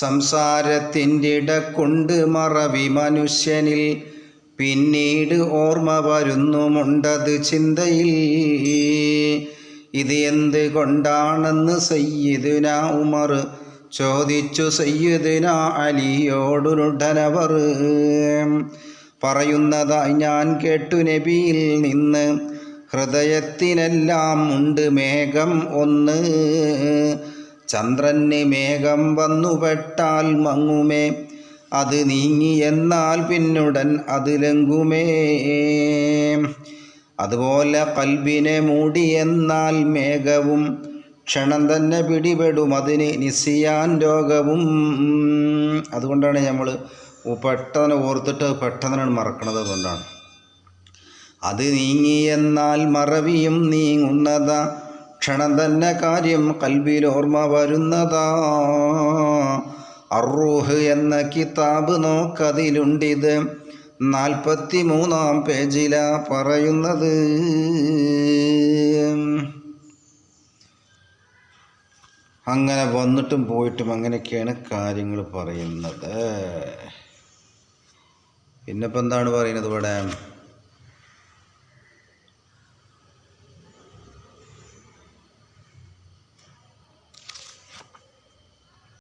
സംസാരത്തിൻ്റെ ഇടക്കൊണ്ട് മറവി മനുഷ്യനിൽ പിന്നീട് ഓർമ്മ വരുന്നുമുണ്ടത് ചിന്തയിൽ. ഇത് എന്ത് കൊണ്ടാണെന്ന് സയ്യിദുന ഉമർ ചോദിച്ചു സയ്യിദുന അലിയോടുടനവർ. പറയുന്നതായി ഞാൻ കേട്ടു നബിയിൽ നിന്ന്, ഹൃദയത്തിനെല്ലാം ഉണ്ട് മേഘം ഒന്ന്. ചന്ദ്രന് മേഘം വന്നുപെട്ടാൽ മങ്ങുമേ, അത് നീങ്ങി എന്നാൽ പിന്നുടൻ അത് ലംഘുമേ. അതുപോലെ കൽബിനെ മൂടി എന്നാൽ മേഘവും ക്ഷണം തന്നെ പിടിപെടും, അതിന് നിസിയാൻ രോഗവും. അതുകൊണ്ടാണ് നമ്മൾ പെട്ടെന്ന് ഓർത്തിട്ട് പെട്ടെന്ന് മറക്കണത് കൊണ്ടാണ്. അത് നീങ്ങി എന്നാൽ മറവിയും നീങ്ങുന്നതാ, ക്ഷണം തന്നെ കാര്യം കൽബിൽ ഓർമ്മ വരുന്നതാ. അറൂഹ് എന്ന കിതാബ് നോക്കതിലുണ്ടിത്, 43-ാം പേജിലാ പറയുന്നത്. അങ്ങനെ വന്നിട്ടും പോയിട്ടും അങ്ങനെയൊക്കെയാണ് കാര്യങ്ങൾ പറയുന്നത്. പിന്നിപ്പോൾ എന്താണ് പറയുന്നത് ഇവിടെ?